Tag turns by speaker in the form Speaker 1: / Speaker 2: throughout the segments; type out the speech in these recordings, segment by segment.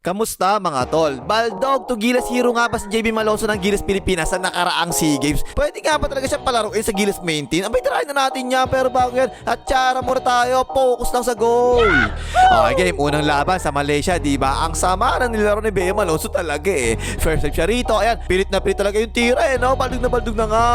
Speaker 1: Kamusta mga tol? Baldog to Gilas hero nga ba si JB Malonzo ng Gilas Pilipinas sa nakaraang SEA Games? Pwede nga ba talaga siya palaruin sa Gilas main team? Abay, try na natin niya, pero bago yan, at tsara muna tayo, focus lang sa goal. Okay, game, unang laban sa Malaysia, diba? Ang sama ng nilaro ni JB Malonzo talaga eh. First time siya rito, ayan, pilit na pilit talaga yung tira eh, no? Baldog na nga.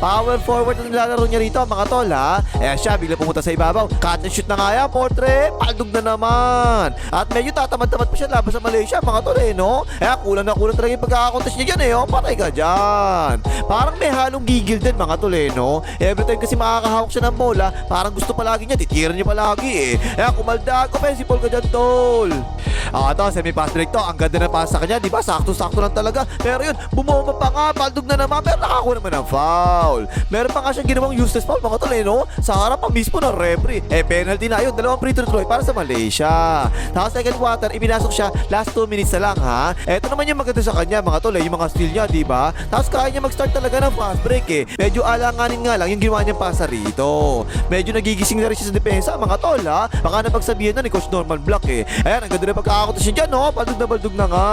Speaker 1: Power forward na nilalaro niya rito, mga tol, ha? Ayan siya, bigla pumunta sa ibabaw. Cut and shoot na nga yan, portrait, baldog na naman. At medyo tatamad-tamad pa siya laban sa Malaysia, mga tol eh, no? Eh, kulang talaga yung pagkakakontes niya dyan eh, oh. Patay ka dyan. Parang may halong gigil din, mga tol eh, no? Every time kasi makakahawak siya ng bola, parang gusto palagi niya, titiran niya palagi eh. Eh, kumaldag, offensive ball ka dyan, tol. Ito, semi-pass break to. Ang ganda na pass sa kanya, di ba? Sakto-sakto lang talaga. Pero yun, bumoma pa nga, baldog na naman, pero nakakuha naman ng foul. Meron pa nga siyang ginawang useless foul, mga tol eh, no? Sa harap pa mismo ng referee. Eh, penalty na yun, 2 free throw para sa Malaysia. Tapos second quarter, ipinasok siya last 2 minutes na lang, ha? Eto naman yung maganda sa kanya, mga tol, eh, yung mga steal niya, di ba? Tapos kaya niya mag-start talaga ng fast break eh. Medyo alanganin nga lang yung ginawa niyang pasa rito. Medyo nagigising na rin siya sa depensa, mga tol, ha? Baka napagsabihan na ni Coach Norman Black eh. Ayan, ang ganda na pagkakakotos niya dyan, no? Baldog na nga.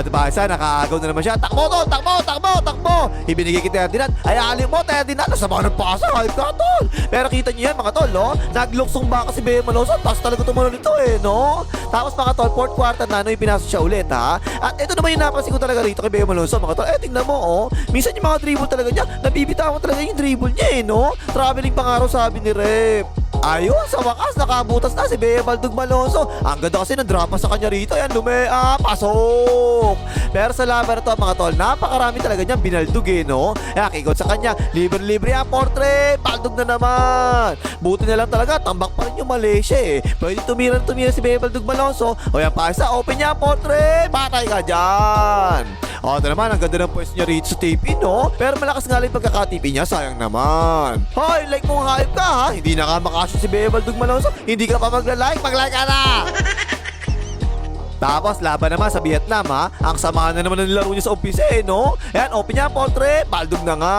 Speaker 1: Diba, isa, nakaagaw na naman siya. Takbo, tol! Takbo! Ibinigay kita Ferdinand. Ay, alim mo, Ferdinand. Nasa mga ng pasa, hype ka, tol. Pero kita niyo yan, mga tol, no? Nagluksong ba kasi JB Malonzo? Tapos talaga tumulo nito eh, no? Tapos, mga tol, fourth quarter na, no, ipinasok siya ulit, ha? At ito naman yung napansin ko talaga rito kay JB Malonzo, mga tol. Tingnan mo, oh. Minsan yung mga dribble talaga niya, nabibitawan talaga yung dribble niya, eh, no? Traveling pangaraw, sabi ni Rep. Ayun, sa wakas, nakabutas na si JB Malonzo. Ang ganda kasi ng drop sa kanya rito. Ayan, pasok. Pero sa laban na to, mga tol, napakarami talaga niyang binaldog eh, no? Ayan, kigot sa kanya, libre yan, portrait, baldog na naman. Buti na lang talaga, tambak pa rin yung Malaysia eh. Pwede tumira si JB Malonzo. O yan pa isa, open niya, portrait, patay ka dyan. Ito naman, ang ganda ng pwesto niya rito sa tape-in, no? Pero malakas nga lang yung pagkakatipi niya, sayang naman. Hoy, like mong hype ka, ha? Hindi na nga makasya si JB Malonzo. Hindi ka pa mag-like ka na! Tapos laban naman sa Vietnam, ha? Ang sama na naman ng laro niya sa umpisa eh, no? Ayan, open niya, portrait, baldog na nga.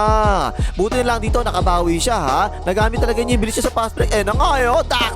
Speaker 1: Buti na lang dito, nakabawi siya, ha? Nagamit talaga niya yung bilis siya sa fast break. Na nga, dak.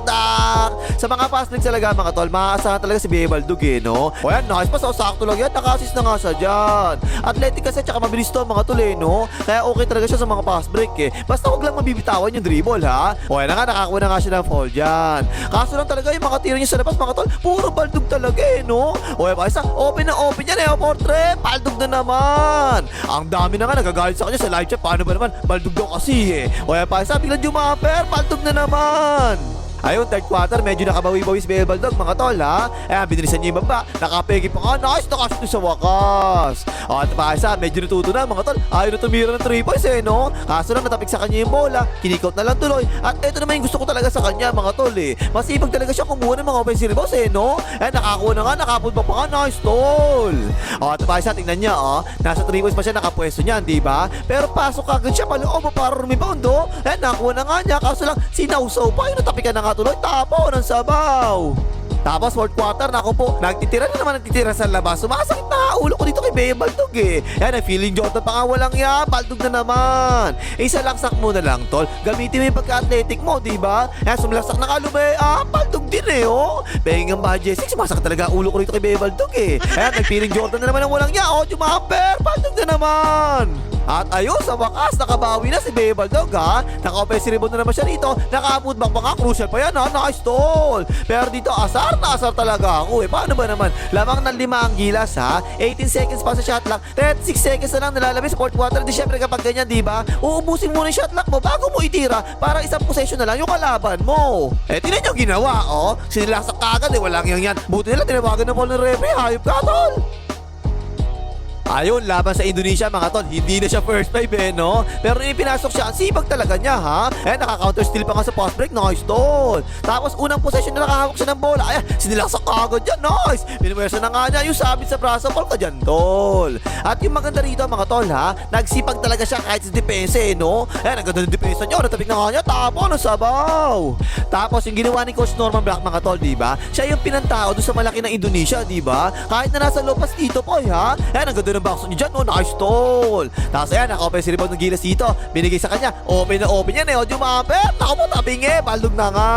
Speaker 1: Sa mga fast break talaga, mga tol, maaasahan talaga si JB Baldog eh, no? O yan, nice pa, sakto lang yan, naka-assist na nga siya dyan. Athletic kasi, tsaka mabilis to, mga tol eh, no? Kaya okay talaga siya sa mga fast break eh. Basta huwag lang mabibitawan yung dribble, ha? O yan na nga, nakakuha na nga siya ng foul dyan. Kaso lang talaga yung mga tiro niya sa labas, mga tol, puro baldog talaga eh, no? O yan pa isa, open yan eh, portrait, baldog na naman. Ang dami na nga nagagalit sa kanya sa live chat, paano ba naman, baldog daw kasi eh. O yan pa isa, biglang jumaper, baldog na naman. Ayun, third quarter, medyo nakabawi-bawi si JB Baldog, mga tol, ha? Ayan, binilisan niya yung baba. Nakapegi pa nga, nice, nakashoot sa wakas. At pa isa, medyo natuto na, mga tol. Ayaw na tumira ng 3 points, eh, no? Kaso lang, natapik sa kanya yung bola. Kinikot na lang tuloy. At ito naman yung gusto ko talaga sa kanya, mga tol, eh. Masipag talaga siya kumuha ng mga offensive rebounds, eh, no? Ayan, nakakuha na nga, nakapulpa pa nga, nice, tol. At pa isa, tingnan niya, oh. Nasa 3 points pa siya nakapwesto niyan, di ba? Pero pasok agad siya, paloob para rebound, oh. Ayan, nakakuha na nga niya. Kaso lang, sinausaw pa, yung natapikan na nga tuloy, tapo ng sabaw. Tapos fourth quarter, naku po, nagtitira sa labas. Sumasakit na ulo ko dito kay JB Baldog eh. Yan, feeling Jordan pa nga walang yan, baldog na naman. Isa laksak mo na lang, tol. Gamitin mo yung pagka-athletic mo, diba? Yan, sumlaksak na kalume, baldog din eh, oh. Pengang budget 6, sumasakit talaga ulo ko dito kay JB Baldog eh. Yan, nag-feeling Jordan na naman ang walang yan, oh, jumamper, baldog na naman. At ayun, sa wakas, nakabawi na si JB Baldog, ha? Naka-offensive rebound na naman siya dito. Naka-putback pa nga, crucial pa yan, ha? Nice tol. Pero dito, asar talaga ako, eh. Paano ba naman? Lamang ng 5 ang Gilas, ha? 18 seconds pa sa shot clock. 36 seconds na lang nalalabas sa fourth quarter. Di syempre kapag ganyan, diba? Uubusin mo na yung shot clock mo bago mo itira para isang possession na lang yung kalaban mo. Eh, tinan yung ginawa, oh. Sinilaksak kagad, eh. Walang yan. Buti nila, tinawagan na ball ng referee. Hayop ka, tol. Ayun, laban sa Indonesia, mga tol. Hindi na siya first 5 eh, no? Pero pinasok siya, ang sipag talaga niya, ha? Eh, naka-counter steal pa nga sa fast break. Nice, tol. Tapos, unang possession na nakahawak siya ng bola. Ayan, sinilaksak kagad dyan. Nice. Pinuwersa na nga niya yung sabit sa braso. Ball ka dyan, tol. At yung maganda rito, mga tol, ha? Nagsipag talaga siya kahit sa depensa, eh, no? Ayan, ang ganda ng depensa niya. Natabik na nga niya. Tapo, ng sabaw. Tapos, yung ginawa ni Coach Norman Black, mga tol, diba? Siya yung pinantao doon sa malaki ng Indonesia, diba? Kahit na nasa lopas dito po, ha? Ayan, ang ganda ng box niya dyan, no? Nice tol. Tapos ayan, naka-offensive rebound ng Gilas dito. Binigay sa kanya. Open na open yan eh. Audio mapper. Naku po, tabingi. Baldog na nga.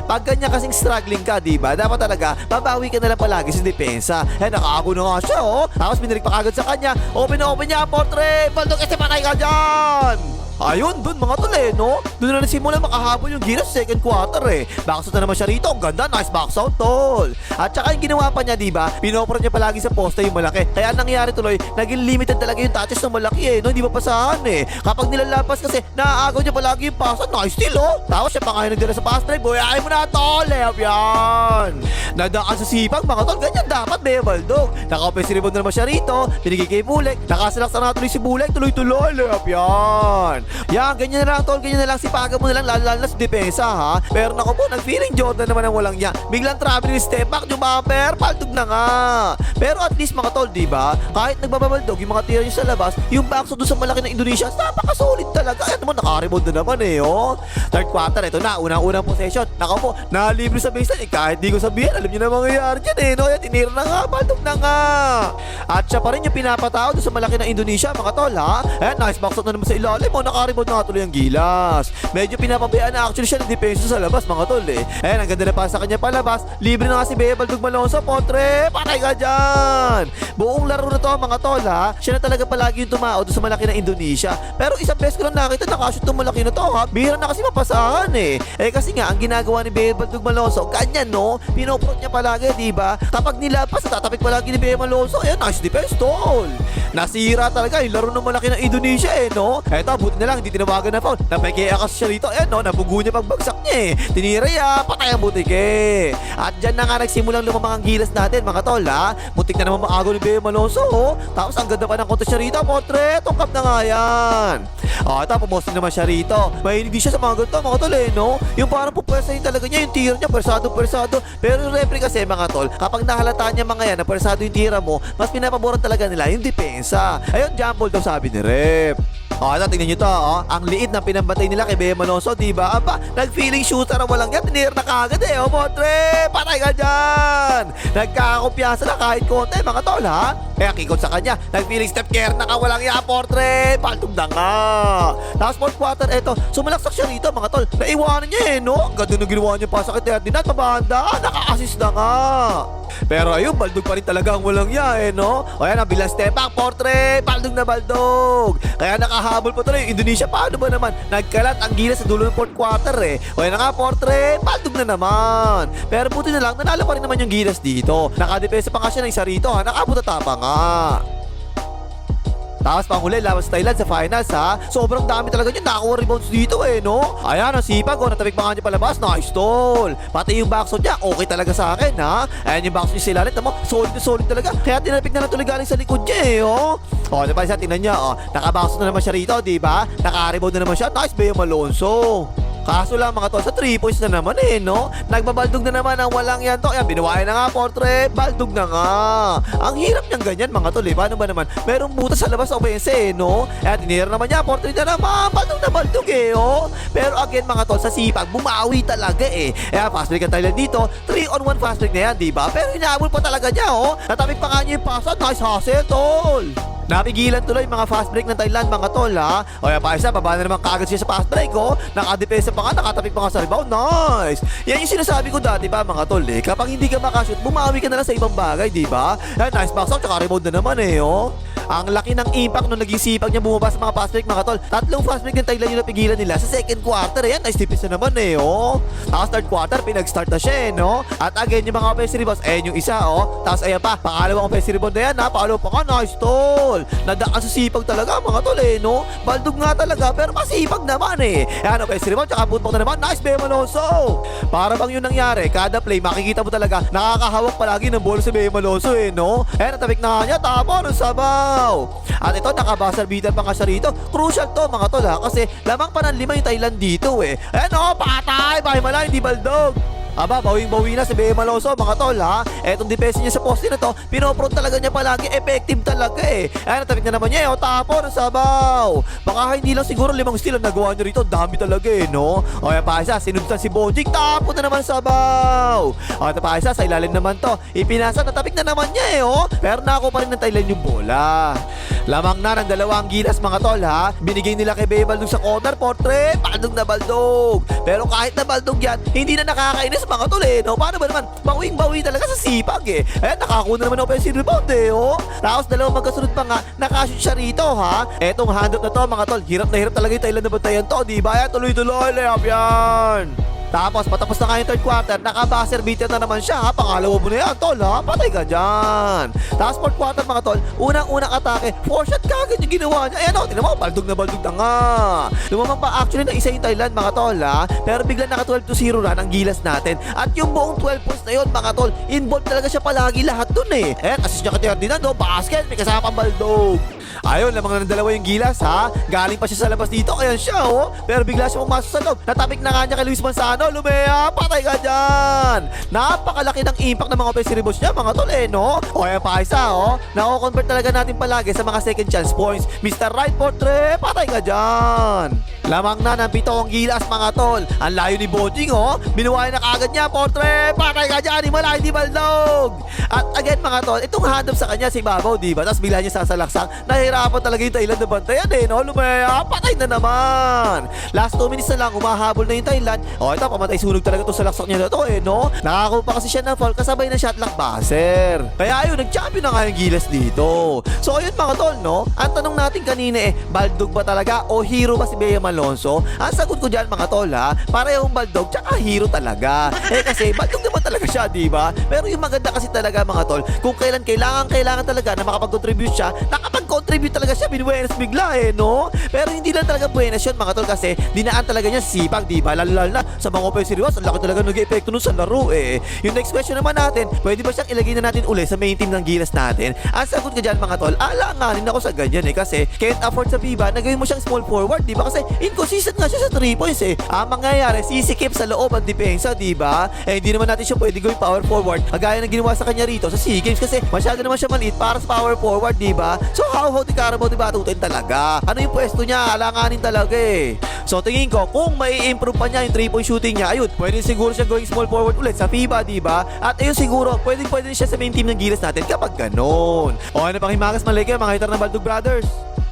Speaker 1: Pag ganyan kasing struggling ka, diba? Dapat talaga, babawi ka na lang palagi sa depensa. Ayan, nakaago na nga siya, oh. Tapos binirik pa kagad sa kanya. Open na open niya. Portrait. Baldog, patay ka dyan. Ayun, dun mga tol eh, no? Dun na nagsimula makahabol yung Gilas second quarter eh. Back out na naman siya rito. Ang ganda, nice box out, tol. At saka yung ginawa pa niya, diba? Pinopro niya palagi sa poste yung malaki. Kaya nangyari tuloy, naging limited talaga yung touches ng malaki eh, no? Hindi ba pasahan eh. Kapag nilalabas kasi, naaagaw niya palagi yung pass. Nice steal, oh. Tapos siya pa nga yung nagdala sa pass drive. Boy, ayaw mo na, tol. Layup yan. Nadaan sa sipag, mga tol. Ganyan dapat, be, Baldog. Naka-offensive rebound na naman siya rito. Binigay kay Bulek. Nakasalak na tuloy si Bulek. Tuloy-tuloy. Layup yan. Yan, ganyan na lang tol, ganyan na lang, sipagan mo na lang, lalo na sa depensa ha. Pero naku po, nag-feeling Jordan naman ang walang niya. Biglang traveling step back, yung bumper, paltog na nga. Pero at least mga tol, diba? Kahit nagbababaldog yung mga tira niya sa labas, yung backshot doon sa malaki ng Indonesia, napakasolid talaga. Ayan naman, naka-rebound na naman eh, oh. Third quarter, ito na, unang-unang possession. Naku po, nalibre sa baseline, kahit di ko sabihin, alam niyo na mangyayari dyan eh, no? Yan, tinira na nga, paltog na nga. At siya pa rin yung pinapatao doon sa malaki ng Indonesia, mga tol ha. Ayan, nice backshot na naman sa ilalim, oh, naka-rebound na tuloy ang Gilas. Medyo pinapabayaan na actually siya ng depensa sa labas, mga tol eh. Ayan, ang ganda na pa sa kanya palabas. Libre na nga si Bea Baldog Malonzo. Potre, patay ka dyan. Buong laro na to, mga tol ha. Siya na talaga palagi yung tumao doon sa malaki ng Indonesia. Pero isang beses ko lang nakita nakashoot ng malaki na to ha. Bihira na kasi mapasahan eh. Kasi nga, ang ginagawa ni Bea Baldog Malonzo, ganyan no, pinoprot niya palagi, diba? Kapag nilapas, tatapik palagi ni Bea Malonzo. Ayan, nice defense, tol. Nasira talaga yung laro ng malaki ng Indonesia eh, no? Eto, buti na lang, hindi tinawagan na foul. Napekea kasi siya rito. Ayan, no? Nabugo niya pagbagsak niya eh. Tinira ya, patay ang butike. At dyan na nga nagsimulang lumamang ang Gilas natin, mga tol, ha? Butik na naman maagaw ni Bea Malonzo, oh. Tapos ang ganda pa ng kontes siya rito, Portrait. Tungkap na nga yan. Ito, pumosting naman siya rito. Mahilig siya sa mga ganito, mga tol, eh, no? Yung parang pupwesahin talaga niya, yung tira niya, persado. Pero yung referee kasi, mga tol, kapag nahalata niya mga yan, na persado yung tira mo, mas pinapaboran talaga nila yung depensa. Ayun, jump ball daw sabi ni Rep. Ito, tingnan nyo to, oh. Ang liit ng pinambatay nila kay Bea Malonzo, diba? Aba, nag-feeling shooter ang walang yan, tinir na kagad eh, oh, Potre! Patay ka dyan! Nagkakakumpiyansa na kahit konti, mga tol, ha? Kaya kikot sa kanya, nag-feeling step care na ka, walang yan, Potre! Paltog na nga! Tapos fourth quarter, eto, sumalaksak siya rito, mga tol. Naiwanan niya eh, no? Ang ganda nung ginawa niya pa sa Ferdinand, mabanda, naka-assist na nga! Pero ayun, Baldog pa rin talaga ang walang ya eh, no? O yan, ang bilang step back, Portrait! Baldog na Baldog! Kaya nakahabol pa tuloy yung Indonesia. Paano ba naman? Nagkalat ang Gilas sa dulo ng fourth quarter eh. O yan na nga, Portrait! Baldog na naman! Pero buti na lang, nanalo pa rin naman yung Gilas dito. Nakadepensa pa nga siya ng isa rito, ha? Nakabuta pa nga. Tapos panghuli, laban sa Thailand sa finals ha. Sobrang dami talaga niya, nakakuha rebounds dito eh, no? Ayan, ang sipag, oh, natabik pa nga niya palabas, nice tol. Pati yung backshot niya, okay talaga sa akin ha. Ayan yung backshot niya sila ulit, solid na solid talaga. Kaya tinapik na natuloy galing sa likod niya eh, oh. O, diba isa, tingnan niya, oh. Nakabackshot na naman siya rito, diba? Naka-rebound na naman siya, nice Bea Malonzo. Kaso lang mga tol, sa 3 points na naman eh, no? Nagbabaldog na naman ang walang yan to. Ayan, binuwayan na nga, Portrait. Baldog na nga. Ang hirap niyang ganyan, mga tol, eh. Paano ba naman? Merong butas sa labas sa offense, eh, no? Ayan, tinira naman niya, Portrait na naman. Baldog, eh, oh. Pero again, mga tol, sa sipag, bumawi talaga, eh. Ayan, fast break ang Thailand dito. 3-on-1 fast break na yan, diba? Pero inaabol pa talaga niya, oh. Natapik pa nga niya yung pass. Nice hustle, tol. Napigilan tuloy mga fast break ng Thailand, mga tol, ha? O yan pa isa, baba na naman kagad siya sa fast break, oh. Nakadepensa pa nga, nakatapik pa nga sa rebound. Nice! Yan yung sinasabi ko dati pa, mga tol, eh. Kapag hindi ka makashoot, bumawi ka na lang sa ibang bagay, di ba? Yan, nice box out, tsaka rebound na naman, eh, oh. Ang laki ng impact nung naging sipag niya bumaba sa mga fast break, mga tol. 3 fast break ng Thailand yung napigilan nila sa second quarter. Ayan, nice tipis na naman eh, oh. Tapos third quarter, pinag-start na siya eh, no? At again, yung mga offensive rebounds, ayan yung isa, oh. Tapos ayan pa, pangalawang offensive rebound na yan, ha? Paalo pa nga, nice tol. Nadaan sa sipag talaga, mga tol eh, no? Baldog nga talaga, pero masipag naman eh. Ayan, offensive rebound, tsaka putbok na naman, nice Bea Malonzo. Para bang yun nangyari, kada play, makikita mo talaga, nakakahawak palagi ng bola si Bea Malonzo eh, no? Ayan, natabik na niya, tama, ng sabaw. At ito, nakabasar beater pa nga siya rito. Crucial to, mga tol, ha? Kasi lamang pa ng 5 yung Thailand dito, eh. Ayan, oh, patay! Bahay mala, hindi Baldog. Aba, bawing-bawi na si Bea Maloso, mga tol, ha? Etong depensa niya sa poste na to, pinopront talaga niya palagi, effective talaga eh. Ay, natabik na naman niya, tapon ng sabaw. Baka hindi lang siguro 5 steal ang nagawa niya rito, dami talaga eh, no? O, yan pa isa, sinundan si Bonjing, tapon na naman sabaw. O, ito pa isa, sa ilalim naman to, ipinasa, natabik na naman niya eh, oh. Pero nako pa rin ng Thailand yung bola. Lamang na ng dalawang gilas, mga tol, ha? Binigay nila kay Bea Baldog sa corner, portrait, Baldog na Baldog. Pero kahit na Baldog yan, hindi na nakakainis, mga tol eh, no? Paano ba naman? Bawing-bawi talaga sa sipag eh. Ayan, nakakuha na naman offensive rebound eh, oh. Tapos dalawang magkasunod pa nga, nakashoot siya rito, ha? Etong handout na to, mga tol, hirap na hirap talaga yung Thailand na bantayan to, di ba? Ayan, tuloy-tuloy, layup yan. Tapos patapos na nga yung third quarter, naka-buzzer beater na naman siya, ha? Pangalawa mo na yan, tol, ha? Patay ka dyan. Tapos fourth quarter, mga tol, unang-unang atake, 4 shot kagad yung ginawa niya. Ayan, tingnan mo, Baldog na nga. Lumamang pa actually na isa yung Thailand, mga tol, ha? Pero biglang naka 12-0 run ang gilas natin. At yung buong 12 points na yun, mga tol, involved talaga siya palagi lahat dun eh. Ayan, assist niya ka Ferdinand, no? Basket, may kasama pang Baldog. Ayun, lamang na ng dalawa yung gilas, ha? Galing pa siya sa labas dito, ayan siya, oh. Pero bigla siya pumasok sa loob. Natabik na nga niya kay Luis Manzano. Lumea, patay ka dyan. Napakalaki ng impact ng mga offensive rebounds niya, mga tol, eh, no? O, ayan pa isa, oh. Nako-convert talaga natin palagi sa mga second chance points. Mr. Right Portrait, patay ka dyan. Lamang na ng 7 gilas, mga tol. Ang layo ni Bonjing, oh. Binuhay na kagad niya, Portrait, patay ka dyan. Himalay, di Baldog. At again, mga tol, itong hand-up sa kanya, si Babaw, di ba? Tapos bigla niya sasalaksak. Nahirapan talaga yung Thailand na bantayan, eh, no? Lumea, patay na naman. Last 2 minutes na lang, umahabol na yung Thailand. O, ito, pamatay sunog talaga itong salaksak niya na ito, eh, no? Nakakuha pa kasi siya ng foul, kasabay na shot lock buzzer. Kaya ayun, nag-champion na nga yung gilas dito. So, ayun, mga tol, no? Ang tanong natin kanina, Baldog ba talaga o hero ba si Bea Malonzo? Ang sagot ko dyan, mga tol, ha? Parehong Baldog, tsaka hero talaga. Kasi Baldog naman talaga siya, di ba? Pero yung maganda kasi talaga, mga tol, kung kailan kailangan talaga na makapag-contribute siya, nakapag-contribute talaga siya, binuenas bigla, no? Pero hindi lang talaga buenas yun, mga tol, kasi dinaan talaga niya sipag, di ba? Lalo na sa mga offensive rebounds, ang laki talaga nag-epekto nun sa laro, eh. Yung next question naman natin, pwede ba siyang ilagay na natin uli sa main team ng gilas natin? Ang sagot ko dyan, mga tol, alanganin ako sa ganyan, kasi can't afford sa FIBA, nagawin mo siyang small forward, di ba? Kasi inconsistent nga siya sa 3 points, Ang mangyayari, sisikip sa loob ang depensa, di ba? Hindi naman natin siya pwede gawin power forward, kagaya ng ginawa sa kanya rito sa SEA Games, kasi masyado naman siya maliit para sa power forward, di ba? So how di Carabao, di ba? Tutin talaga. Ano yung pwesto niya? Alanganin talaga, eh. So tingin ko, kung may improve pa niya yung 3-point shooting niya, ayun, pwede siguro siya going small forward ulit sa FIBA, di ba? At ayun siguro, pwede siya sa main team ng gilas natin kapag ganon. O ano pang himagas malike, mga hitar ng Baldog Brothers?